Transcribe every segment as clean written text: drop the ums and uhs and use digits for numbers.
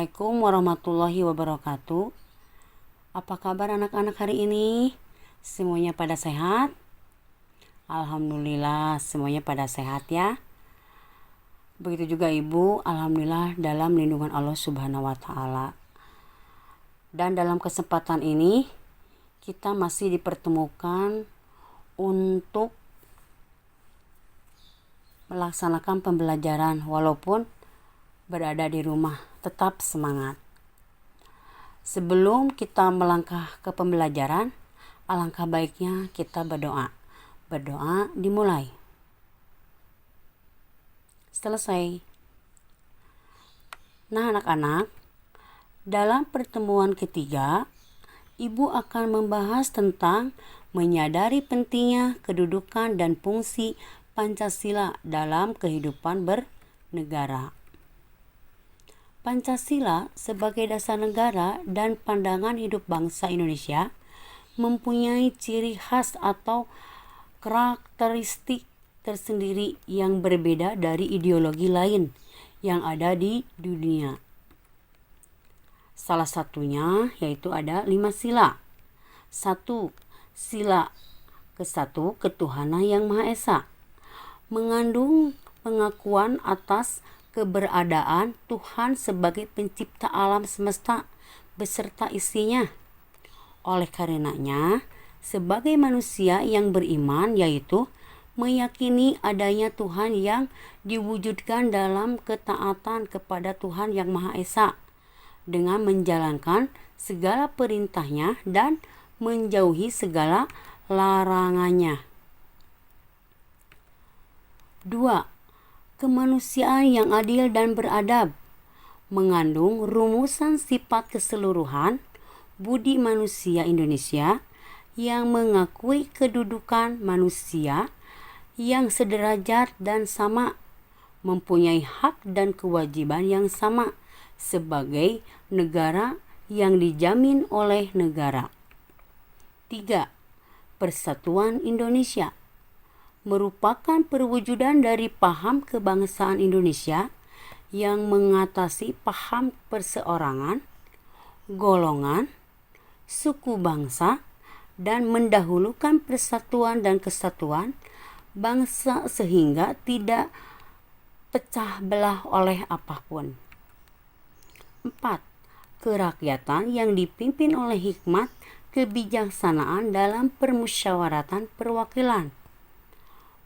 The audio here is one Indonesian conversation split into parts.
Assalamualaikum warahmatullahi wabarakatuh. Apa kabar anak-anak hari ini? Semuanya pada sehat? Alhamdulillah semuanya pada sehat ya. Begitu juga Ibu, alhamdulillah dalam lindungan Allah Subhanahu wa taala. Dan dalam kesempatan ini kita masih dipertemukan untuk melaksanakan pembelajaran walaupun berada di rumah. Tetap semangat. Sebelum kita melangkah ke pembelajaran, alangkah baiknya kita berdoa. Berdoa dimulai. Selesai. Nah anak-anak, dalam pertemuan ketiga, Ibu akan membahas tentang menyadari pentingnya kedudukan dan fungsi Pancasila dalam kehidupan bernegara. Pancasila sebagai dasar negara dan pandangan hidup bangsa Indonesia mempunyai ciri khas atau karakteristik tersendiri yang berbeda dari ideologi lain yang ada di dunia. Salah satunya yaitu ada 5 sila. 1. Sila ke-1 ketuhanan yang Maha Esa, mengandung pengakuan atas keberadaan Tuhan sebagai pencipta alam semesta beserta isinya. Oleh karenanya, sebagai manusia yang beriman yaitu meyakini adanya Tuhan yang diwujudkan dalam ketaatan kepada Tuhan yang Maha Esa dengan menjalankan segala perintahnya dan menjauhi segala larangannya. 2. Kemanusiaan yang adil dan beradab, mengandung rumusan sifat keseluruhan budi manusia Indonesia yang mengakui kedudukan manusia yang sederajat dan sama, mempunyai hak dan kewajiban yang sama sebagai negara yang dijamin oleh negara. 3. Persatuan Indonesia merupakan perwujudan dari paham kebangsaan Indonesia yang mengatasi paham perseorangan, golongan, suku bangsa, dan mendahulukan persatuan dan kesatuan bangsa sehingga tidak pecah belah oleh apapun. 4. Kerakyatan yang dipimpin oleh hikmat kebijaksanaan dalam permusyawaratan perwakilan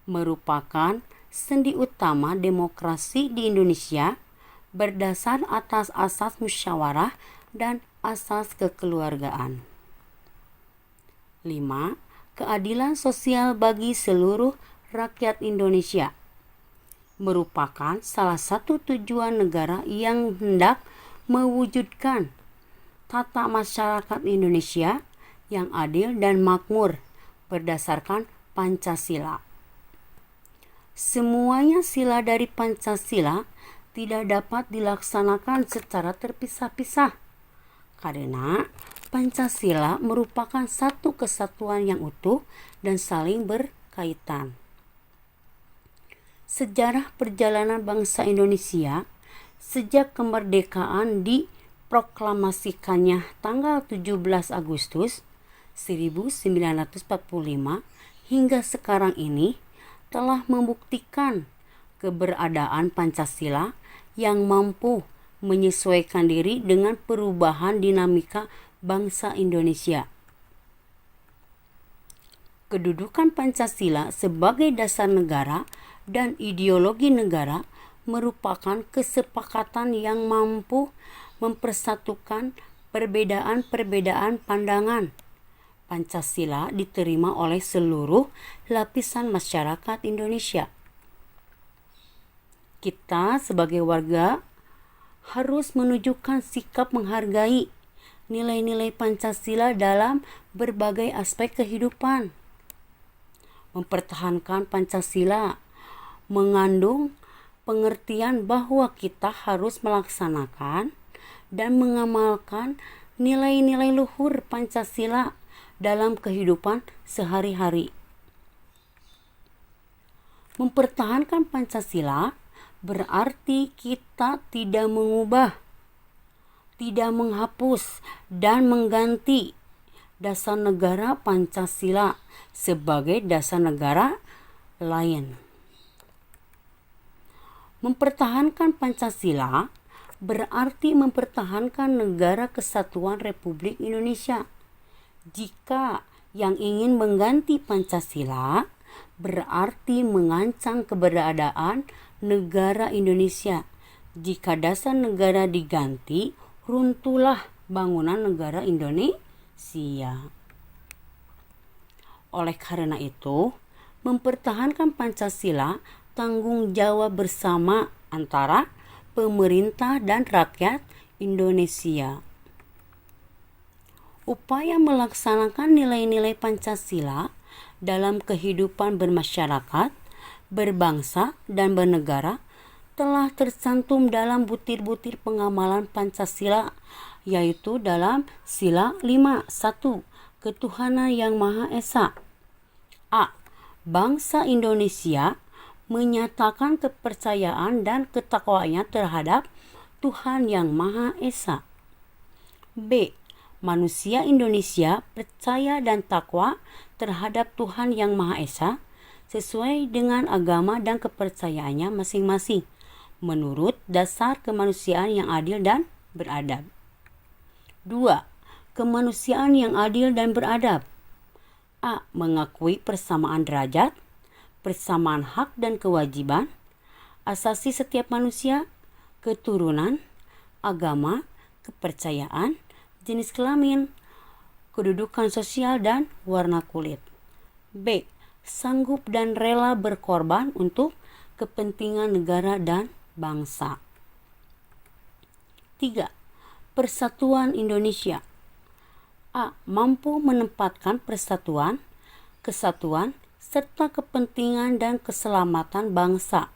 merupakan sendi utama demokrasi di Indonesia berdasar atas asas musyawarah dan asas kekeluargaan. 5. Keadilan sosial bagi seluruh rakyat Indonesia merupakan salah satu tujuan negara yang hendak mewujudkan tata masyarakat Indonesia yang adil dan makmur berdasarkan Pancasila. Semuanya sila dari Pancasila tidak dapat dilaksanakan secara terpisah-pisah karena Pancasila merupakan satu kesatuan yang utuh dan saling berkaitan. Sejarah perjalanan bangsa Indonesia sejak kemerdekaan diproklamasikannya tanggal 17 Agustus 1945 hingga sekarang ini telah membuktikan keberadaan Pancasila yang mampu menyesuaikan diri dengan perubahan dinamika bangsa Indonesia. Kedudukan Pancasila sebagai dasar negara dan ideologi negara merupakan kesepakatan yang mampu mempersatukan perbedaan-perbedaan pandangan. Pancasila diterima oleh seluruh lapisan masyarakat Indonesia. Kita sebagai warga harus menunjukkan sikap menghargai nilai-nilai Pancasila dalam berbagai aspek kehidupan. Mempertahankan Pancasila mengandung pengertian bahwa kita harus melaksanakan dan mengamalkan nilai-nilai luhur Pancasila dalam kehidupan sehari-hari. Mempertahankan Pancasila berarti kita tidak mengubah tidak menghapus dan mengganti dasar negara Pancasila sebagai dasar negara lain. Mempertahankan Pancasila berarti mempertahankan negara kesatuan Republik Indonesia. Jika yang ingin mengganti Pancasila berarti mengancam keberadaan negara Indonesia. Jika dasar negara diganti, runtuhlah bangunan negara Indonesia. Oleh karena itu, mempertahankan Pancasila tanggung jawab bersama antara pemerintah dan rakyat Indonesia. Upaya melaksanakan nilai-nilai Pancasila dalam kehidupan bermasyarakat, berbangsa, dan bernegara telah tercantum dalam butir-butir pengamalan Pancasila, yaitu dalam Sila 5. 1. Ketuhanan Yang Maha Esa. A. Bangsa Indonesia menyatakan kepercayaan dan ketakwaannya terhadap Tuhan Yang Maha Esa. B. Manusia Indonesia percaya dan takwa terhadap Tuhan Yang Maha Esa sesuai dengan agama dan kepercayaannya masing-masing menurut dasar kemanusiaan yang adil dan beradab. 2. Kemanusiaan yang adil dan beradab. A. Mengakui persamaan derajat, persamaan hak dan kewajiban, asasi setiap manusia, keturunan, agama, kepercayaan, jenis kelamin, kedudukan sosial, dan warna kulit. B. Sanggup dan rela berkorban untuk kepentingan negara dan bangsa. 3. Persatuan Indonesia. A. Mampu menempatkan persatuan, kesatuan, serta kepentingan dan keselamatan bangsa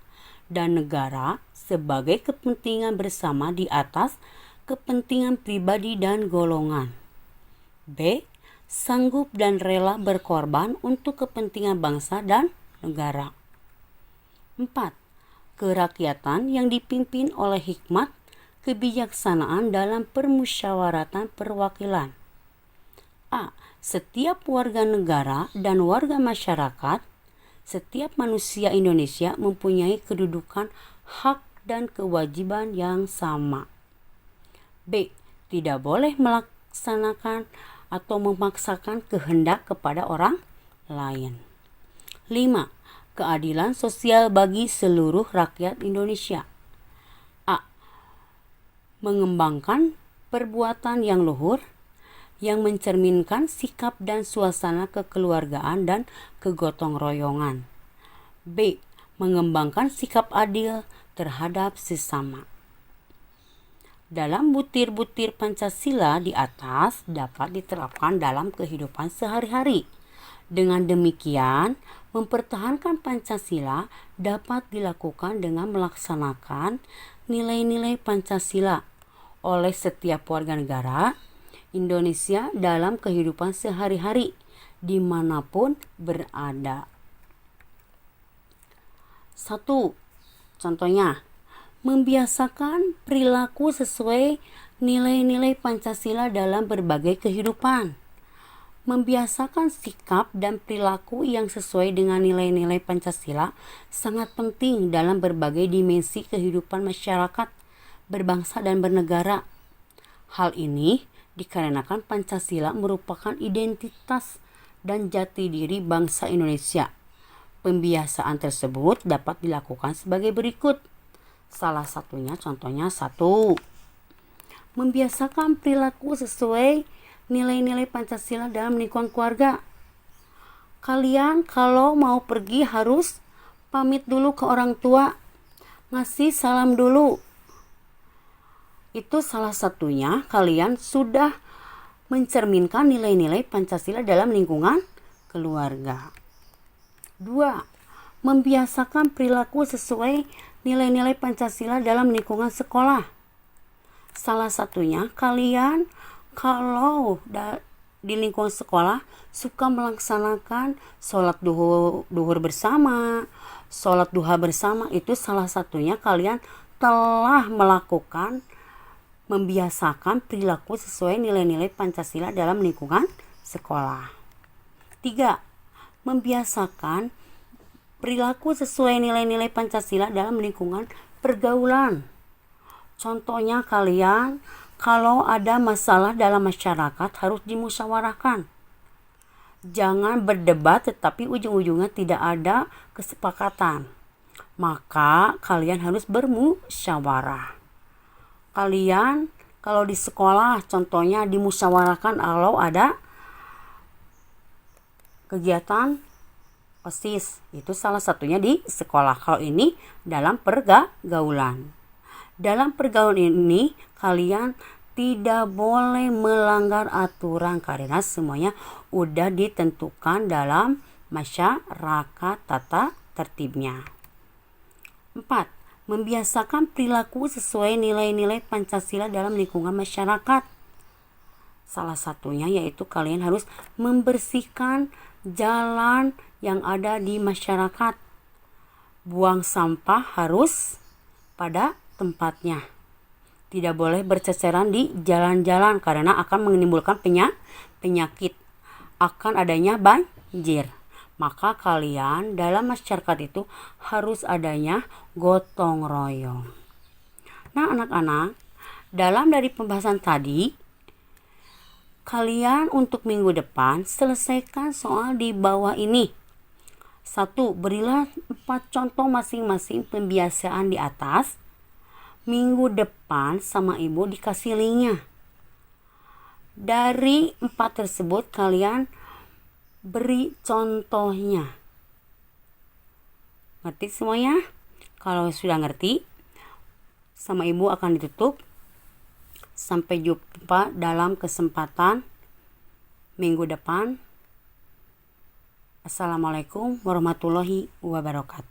dan negara sebagai kepentingan bersama di atas kepentingan pribadi dan golongan. B. Sanggup dan rela berkorban untuk kepentingan bangsa dan negara. 4. Kerakyatan yang dipimpin oleh hikmat kebijaksanaan dalam permusyawaratan perwakilan. A. Setiap warga negara dan warga masyarakat, setiap manusia Indonesia mempunyai kedudukan, hak, dan kewajiban yang sama. B. Tidak boleh melaksanakan atau memaksakan kehendak kepada orang lain. 5. Keadilan sosial bagi seluruh rakyat Indonesia. A. Mengembangkan perbuatan yang luhur, yang mencerminkan sikap dan suasana kekeluargaan dan kegotong royongan. B. Mengembangkan sikap adil terhadap sesama. Dalam butir-butir Pancasila di atas dapat diterapkan dalam kehidupan sehari-hari. Dengan demikian, mempertahankan Pancasila dapat dilakukan dengan melaksanakan nilai-nilai Pancasila oleh setiap warga negara Indonesia dalam kehidupan sehari-hari dimanapun berada. 1. Contohnya, membiasakan perilaku sesuai nilai-nilai Pancasila dalam berbagai kehidupan. Membiasakan sikap dan perilaku yang sesuai dengan nilai-nilai Pancasila sangat penting dalam berbagai dimensi kehidupan masyarakat, berbangsa dan bernegara. Hal ini dikarenakan Pancasila merupakan identitas dan jati diri bangsa Indonesia. Pembiasaan tersebut dapat dilakukan sebagai berikut. Salah satunya contohnya 1. Membiasakan perilaku sesuai nilai-nilai Pancasila dalam lingkungan keluarga. Kalian kalau mau pergi harus pamit dulu ke orang tua, ngasih salam dulu. Itu salah satunya kalian sudah mencerminkan nilai-nilai Pancasila dalam lingkungan keluarga. 2. Membiasakan perilaku sesuai nilai-nilai Pancasila dalam lingkungan sekolah. Salah satunya kalian kalau di lingkungan sekolah suka melaksanakan sholat duhur bersama, sholat duha bersama, itu salah satunya kalian telah melakukan membiasakan perilaku sesuai nilai-nilai Pancasila dalam lingkungan sekolah. 3. Membiasakan perilaku sesuai nilai-nilai Pancasila dalam lingkungan pergaulan. Contohnya kalian, kalau ada masalah dalam masyarakat harus dimusyawarahkan. Jangan berdebat tetapi ujung-ujungnya tidak ada kesepakatan. Maka kalian harus bermusyawarah. Kalian kalau di sekolah contohnya dimusyawarahkan kalau ada kegiatan OSIS, itu salah satunya di sekolah. Kalau ini dalam pergaulan. Dalam pergaulan ini kalian tidak boleh melanggar aturan karena semuanya udah ditentukan dalam masyarakat tata tertibnya. 4. Membiasakan perilaku sesuai nilai-nilai Pancasila dalam lingkungan masyarakat. Salah satunya yaitu kalian harus membersihkan jalan yang ada di masyarakat. Buang sampah harus pada tempatnya. Tidak boleh berceceran di jalan-jalan karena akan menimbulkan penyakit. Akan adanya banjir. Maka kalian dalam masyarakat itu harus adanya gotong royong. Nah anak-anak, dalam dari pembahasan tadi, kalian untuk minggu depan selesaikan soal di bawah ini. 1. Berilah 4 contoh masing-masing pembiasaan di atas. Minggu depan sama ibu dikasih linknya. Dari 4 tersebut kalian beri contohnya. Ngerti semuanya? Kalau sudah ngerti, sama ibu akan ditutup. Sampai jumpa dalam kesempatan minggu depan. Assalamualaikum warahmatullahi wabarakatuh.